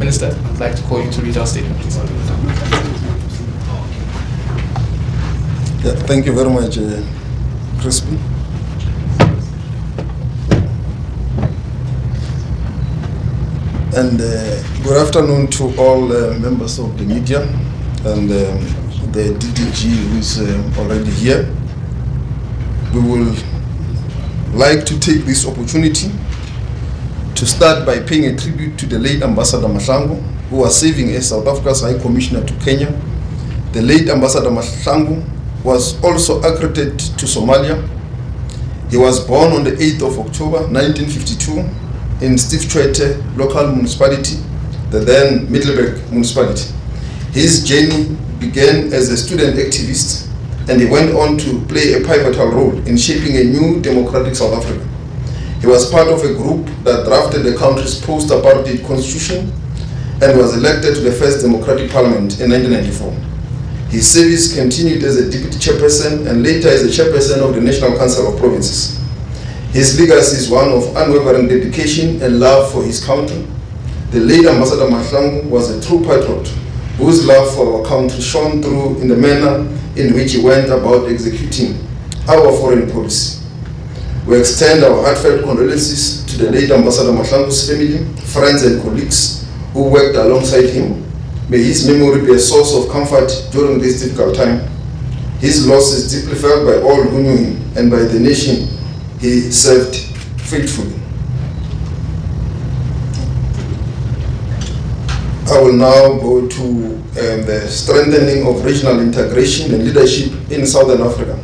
Minister, I'd like to call you to read our statement, please. Yeah, thank you very much, Crispy. And good afternoon to all members of the media and the DDG who is already here. We will like to take this opportunity to start by paying a tribute to the late Ambassador Mahlangu, who was serving as South Africa's High Commissioner to Kenya. The late Ambassador Mahlangu was also accredited to Somalia. He was born on the 8th of October 1952 in Stiftwete local municipality, the then Middelburg municipality. His journey began as a student activist, and he went on to play a pivotal role in shaping a new democratic South Africa. He was part of a group that drafted the country's post-apartheid constitution and was elected to the first democratic parliament in 1994. His service continued as a deputy chairperson and later as the chairperson of the National Council of Provinces. His legacy is one of unwavering dedication and love for his country. The late Ambassador Mahlangu was a true patriot whose love for our country shone through in the manner in which he went about executing our foreign policy. We extend our heartfelt condolences to the late Ambassador Mahlangu's family, friends and colleagues who worked alongside him. May his memory be a source of comfort during this difficult time. His loss is deeply felt by all who knew him and by the nation he served faithfully. I will now go to the strengthening of regional integration and leadership in Southern Africa.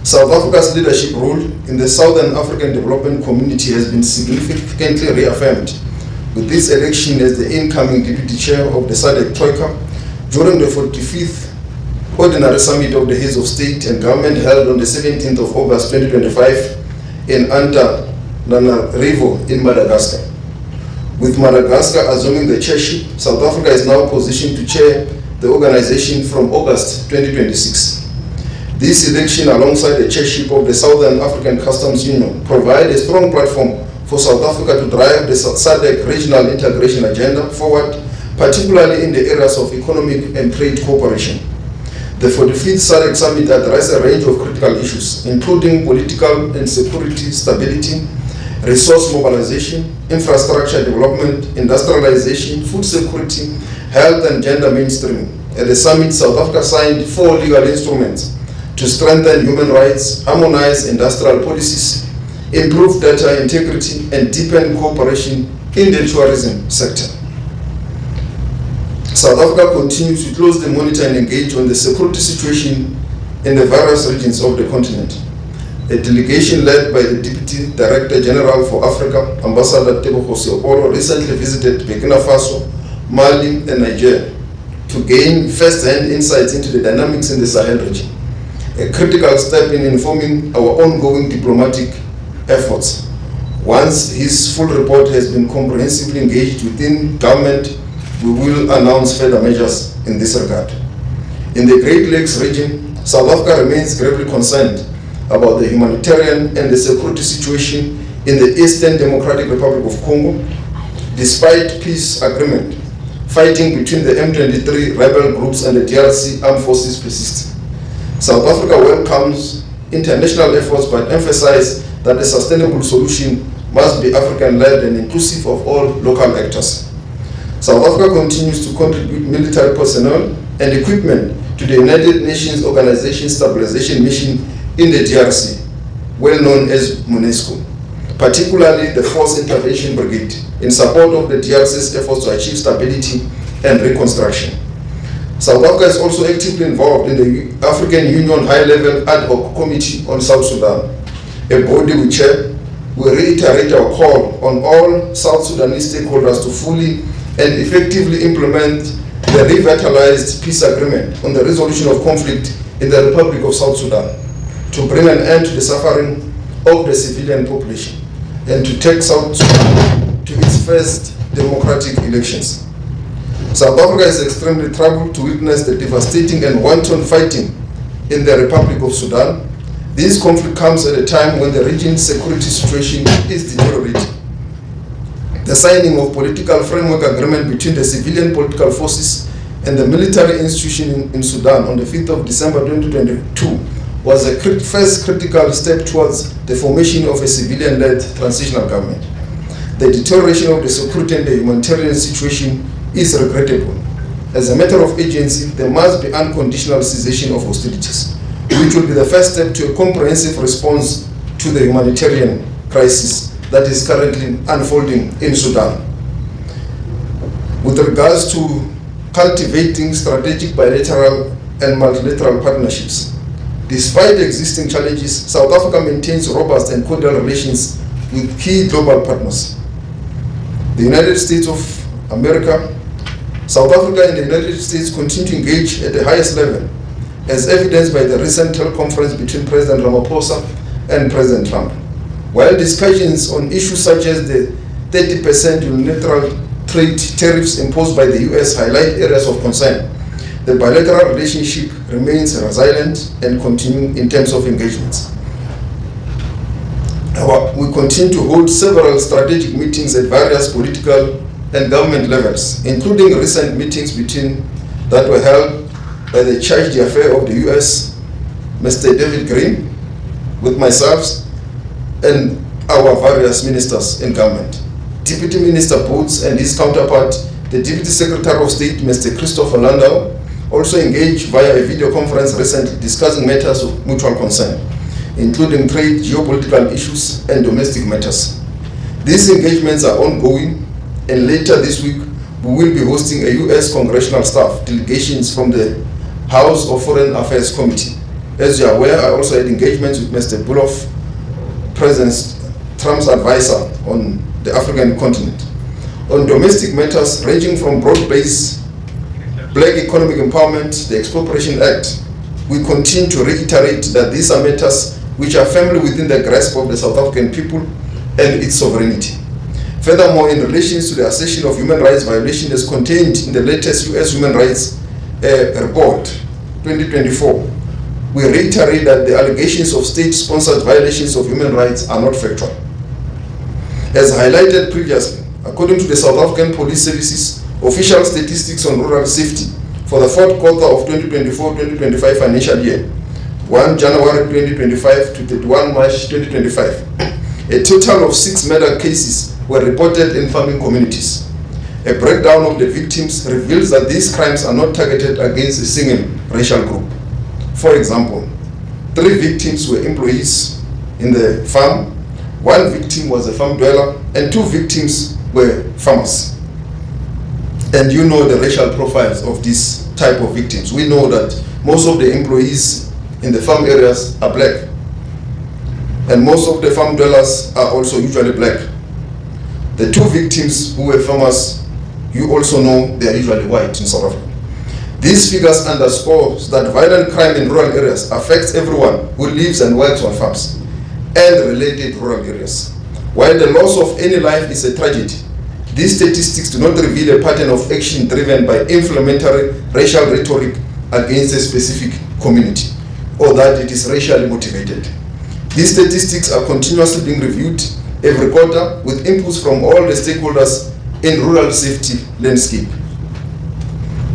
South Africa's leadership role in the Southern African Development Community has been significantly reaffirmed with this election as the incoming deputy chair of the SADC Troika during the 45th Ordinary Summit of the Heads of State and Government held on the 17th of August 2025 in Antananarivo in Madagascar. With Madagascar assuming the chairship, South Africa is now positioned to chair the organization from August 2026. This election, alongside the chairship of the Southern African Customs Union, provide a strong platform for South Africa to drive the SADC regional integration agenda forward, particularly in the areas of economic and trade cooperation. The 45th SADC Summit addressed a range of critical issues, including political and security stability, resource mobilization, infrastructure development, industrialization, food security, health and gender mainstreaming. At the summit, South Africa signed 4 legal instruments to strengthen human rights, harmonize industrial policies, improve data integrity, and deepen cooperation in the tourism sector. South Africa continues to closely monitor and engage on the security situation in the various regions of the continent. A delegation led by the Deputy Director General for Africa, Ambassador Tebogosi Okoro, recently visited Burkina Faso, Mali, and Nigeria to gain first-hand insights into the dynamics in the Sahel region, a critical step in informing our ongoing diplomatic efforts. Once his full report has been comprehensively engaged within government, we will announce further measures in this regard. In the Great Lakes region, South Africa remains gravely concerned about the humanitarian and the security situation in the Eastern Democratic Republic of Congo. Despite peace agreement, fighting between the M23 rebel groups and the DRC armed forces persists. South Africa welcomes international efforts but emphasizes that a sustainable solution must be African-led and inclusive of all local actors. South Africa continues to contribute military personnel and equipment to the United Nations Organization Stabilization Mission in the DRC, well known as MONUSCO, particularly the Force Intervention Brigade, in support of the DRC's efforts to achieve stability and reconstruction. South Africa is also actively involved in the African Union High-Level Ad Hoc Committee on South Sudan, a body we chair. We reiterate our call on all South Sudanese stakeholders to fully and effectively implement the revitalized peace agreement on the resolution of conflict in the Republic of South Sudan, to bring an end to the suffering of the civilian population and to take South Sudan to its first democratic elections. South Africa is extremely troubled to witness the devastating and wanton fighting in the Republic of Sudan. This conflict comes at a time when the region's security situation is deteriorating. The signing of political framework agreement between the civilian political forces and the military institution in Sudan on the 5th of December 2022 was a first critical step towards the formation of a civilian-led transitional government. The deterioration of the security and the humanitarian situation is regrettable. As a matter of urgency, there must be unconditional cessation of hostilities, which will be the first step to a comprehensive response to the humanitarian crisis that is currently unfolding in Sudan. With regards to cultivating strategic bilateral and multilateral partnerships, despite existing challenges, South Africa maintains robust and cordial relations with key global partners. The United States of America, South Africa and the United States continue to engage at the highest level, as evidenced by the recent teleconference between President Ramaphosa and President Trump. While discussions on issues such as the 30% unilateral trade tariffs imposed by the US highlight areas of concern, the bilateral relationship remains resilient and continuing in terms of engagements. We continue to hold several strategic meetings at various political and government levels, including recent meetings that were held by the Charge d'Affaires of the US, Mr. David Green, with myself and our various ministers in government. Deputy Minister Boots and his counterpart, the Deputy Secretary of State, Mr. Christopher Landau, also engaged via a video conference recently discussing matters of mutual concern, including trade, geopolitical issues, and domestic matters. These engagements are ongoing, and later this week, we will be hosting a US congressional staff delegations from the House of Foreign Affairs Committee. As you are aware, I also had engagements with Mr. Bulof, President Trump's advisor on the African continent, on domestic matters ranging from broad-based black economic empowerment, the Expropriation Act. We continue to reiterate that these are matters which are firmly within the grasp of the South African people and its sovereignty. Furthermore, in relation to the assertion of human rights violation as contained in the latest US Human Rights Report 2024, we reiterate that the allegations of state-sponsored violations of human rights are not factual. As highlighted previously, according to the South African Police Service's official statistics on rural safety for the fourth quarter of 2024-2025 financial year, 1 January 2025 to 31 March 2025, a total of 6 murder cases were reported in farming communities. A breakdown of the victims reveals that these crimes are not targeted against a single racial group. For example, 3 victims were employees in the farm, 1 victim was a farm dweller, and 2 victims were farmers. And you know the racial profiles of these type of victims. We know that most of the employees in the farm areas are black, and most of the farm dwellers are also usually black. The 2 victims who were farmers, you also know they are usually white in South Africa. These figures underscore that violent crime in rural areas affects everyone who lives and works on farms and related rural areas. While the loss of any life is a tragedy, these statistics do not reveal a pattern of action driven by inflammatory racial rhetoric against a specific community, or that it is racially motivated. These statistics are continuously being reviewed every quarter with inputs from all the stakeholders in rural safety landscape.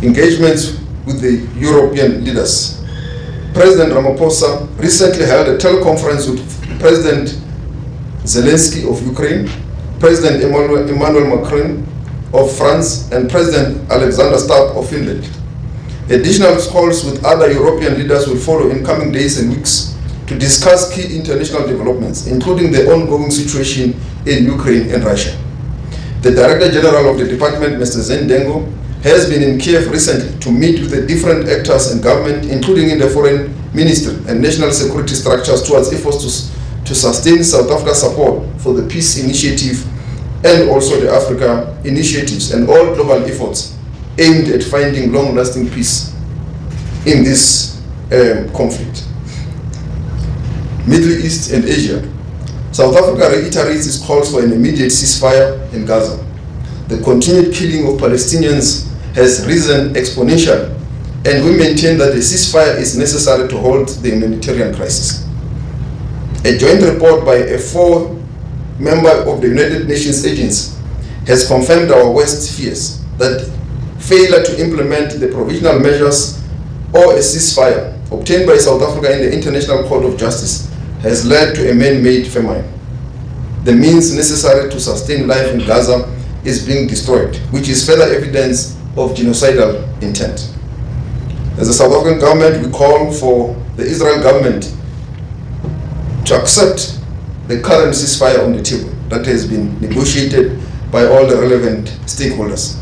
Engagements with the European leaders. President Ramaphosa recently held a teleconference with President Zelensky of Ukraine, President Emmanuel Macron of France, and President Alexander Stubb of Finland. Additional calls with other European leaders will follow in coming days and weeks to discuss key international developments, including the ongoing situation in Ukraine and Russia. The Director General of the Department, Mr. Zendengo, has been in Kiev recently to meet with the different actors in government, including in the foreign ministry and national security structures, towards efforts to sustain South Africa's support for the peace initiative and also the Africa initiatives and all global efforts aimed at finding long-lasting peace in this conflict. Middle East and Asia. South Africa reiterates its calls for an immediate ceasefire in Gaza. The continued killing of Palestinians has risen exponentially, and we maintain that a ceasefire is necessary to halt the humanitarian crisis. A joint report by a 4-member of the United Nations agency has confirmed our worst fears that failure to implement the provisional measures or a ceasefire obtained by South Africa in the International Court of Justice has led to a man-made famine. The means necessary to sustain life in Gaza is being destroyed, which is further evidence of genocidal intent. As the South African government, we call for the Israel government to accept the current ceasefire on the table that has been negotiated by all the relevant stakeholders.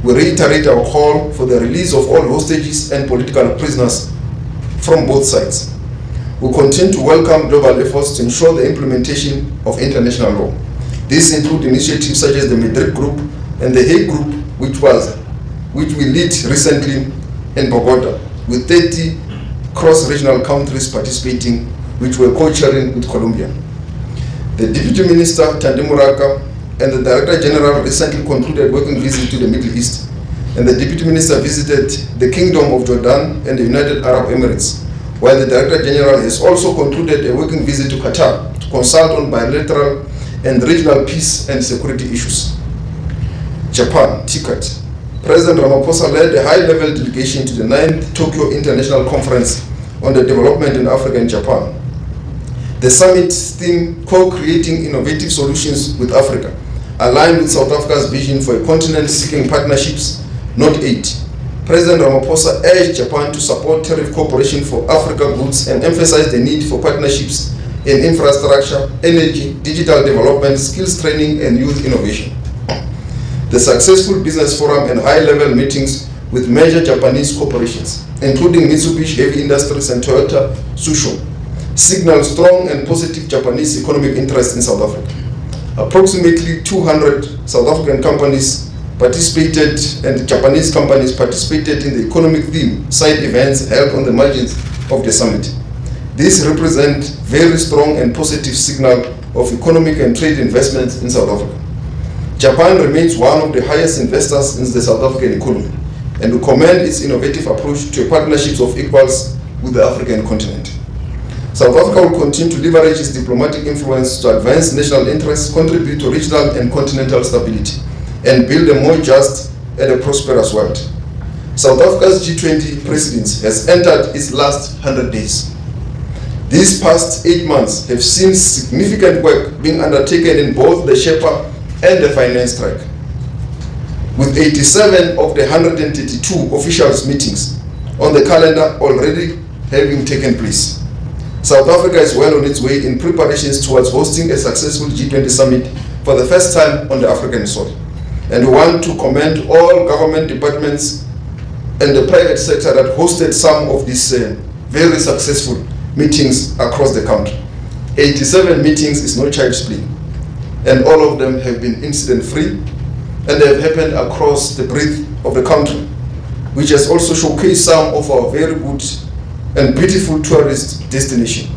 We reiterate our call for the release of all hostages and political prisoners from both sides. We continue to welcome global efforts to ensure the implementation of international law. These include initiatives such as the Madrid Group and the Hague Group, which we lead recently in Bogota, with 30 cross-regional countries participating, which we're co-chairing with Colombia. The Deputy Minister, Thandi Muraka, and the Director General recently concluded working visit to the Middle East, and the Deputy Minister visited the Kingdom of Jordan and the United Arab Emirates, while the Director General has also concluded a working visit to Qatar to consult on bilateral and regional peace and security issues. Japan, TICAD. President Ramaphosa led a high-level delegation to the 9th Tokyo International Conference on the Development in Africa in Japan. The summit's theme, co-creating innovative solutions with Africa, aligned with South Africa's vision for a continent seeking partnerships, not aid. President Ramaphosa urged Japan to support tariff cooperation for Africa goods and emphasized the need for partnerships in infrastructure, energy, digital development, skills training, and youth innovation. The successful business forum and high-level meetings with major Japanese corporations, including Mitsubishi Heavy Industries and Toyota Tsusho, signal strong and positive Japanese economic interest in South Africa. Approximately 200 South African companies participated and Japanese companies participated in the economic theme side events held on the margins of the summit. This represents very strong and positive signal of economic and trade investments in South Africa. Japan remains one of the highest investors in the South African economy, and we commend its innovative approach to partnerships of equals with the African continent. South Africa will continue to leverage its diplomatic influence to advance national interests, contribute to regional and continental stability, and build a more just and a prosperous world. South Africa's G20 presidency has entered its last 100 days. These past 8 months have seen significant work being undertaken in both the Sherpa and the finance track, with 87 of the 132 officials meetings on the calendar already having taken place. South Africa is well on its way in preparations towards hosting a successful G20 summit for the first time on the African soil. And we want to commend all government departments and the private sector that hosted some of these very successful meetings across the country. 87 meetings is no child's play, and all of them have been incident-free, and they have happened across the breadth of the country, which has also showcased some of our very good and beautiful tourist destination,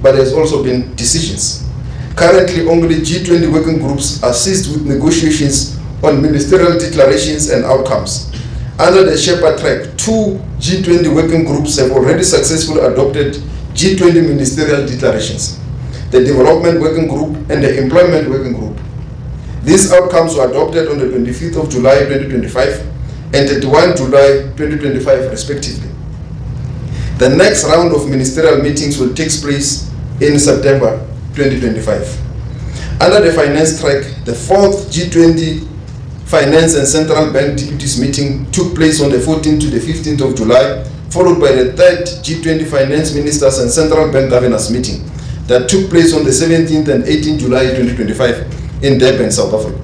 but there's also been decisions. Currently, only G20 working groups assist with negotiations on ministerial declarations and outcomes. Under the Sherpa track, 2 G20 working groups have already successfully adopted G20 ministerial declarations: the Development Working Group and the Employment Working Group. These outcomes were adopted on the 25th of July 2025 and 31 July 2025 respectively. The next round of ministerial meetings will take place in September 2025. Under the finance track, the 4th G20 Finance and Central Bank Deputies meeting took place on the 14th to the 15th of July, followed by the 3rd G20 Finance Ministers and Central Bank Governors meeting that took place on the 17th and 18th July 2025 in Durban, South Africa.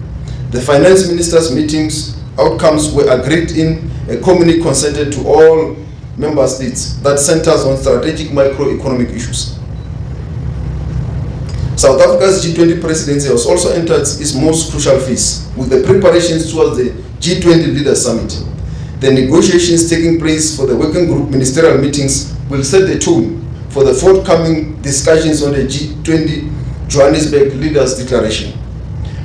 The Finance Ministers meetings outcomes were agreed in a commonly consented to all member states that centers on strategic microeconomic issues. South Africa's G20 presidency has also entered its most crucial phase with the preparations towards the G20 Leaders Summit. The negotiations taking place for the working group ministerial meetings will set the tone for the forthcoming discussions on the G20 Johannesburg Leaders Declaration.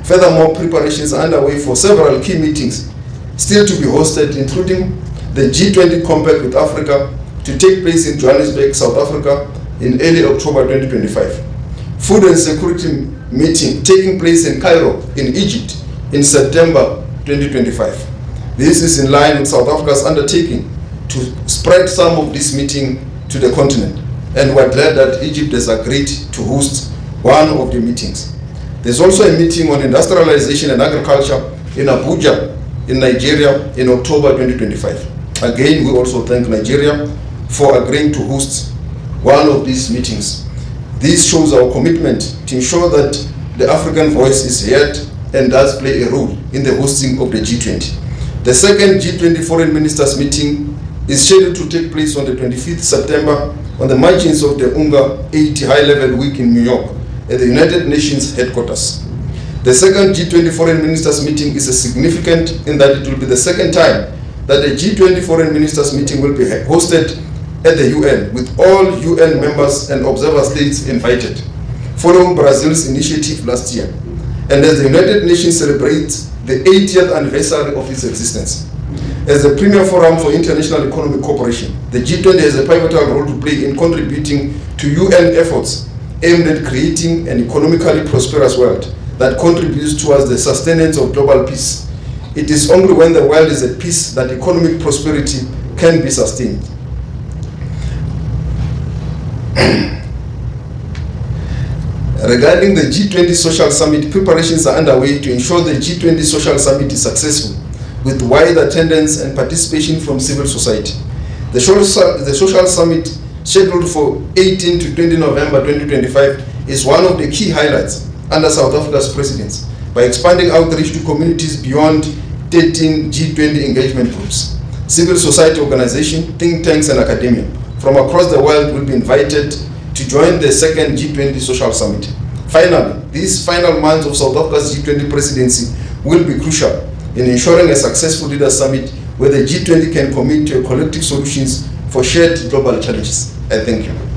Furthermore, preparations are underway for several key meetings still to be hosted, including the G20 Compact with Africa to take place in Johannesburg, South Africa in early October 2025. Food and security meeting taking place in Cairo in Egypt in September 2025. This is in line with South Africa's undertaking to spread some of this meeting to the continent, and we're glad that Egypt has agreed to host one of the meetings. There's also a meeting on industrialization and agriculture in Abuja, in Nigeria, in October 2025. Again, we also thank Nigeria for agreeing to host one of these meetings. This shows our commitment to ensure that the African voice is heard and does play a role in the hosting of the G20. The second G20 Foreign Ministers meeting is scheduled to take place on the 25th September on the margins of the UNGA 80 High-Level Week in New York at the United Nations headquarters. The second G20 Foreign Ministers meeting is significant in that it will be the second time that a G20 Foreign Ministers meeting will be hosted at the UN, with all UN members and observer states invited, following Brazil's initiative last year, and as the United Nations celebrates the 80th anniversary of its existence. As the premier forum for international economic cooperation, the G20 has a pivotal role to play in contributing to UN efforts aimed at creating an economically prosperous world that contributes towards the sustenance of global peace. It is only when the world is at peace that economic prosperity can be sustained. Regarding the G20 Social Summit, preparations are underway to ensure the G20 Social Summit is successful, with wide attendance and participation from civil society. The Social Summit, scheduled for 18 to 20 November 2025, is one of the key highlights under South Africa's presidency, by expanding outreach to communities beyond 13 G20 engagement groups. Civil society organizations, think tanks, and academia from across the world will be invited to join the second G20 Social Summit. Finally, these final months of South Africa's G20 presidency will be crucial in ensuring a successful leaders summit where the G20 can commit to collective solutions for shared global challenges. I thank you.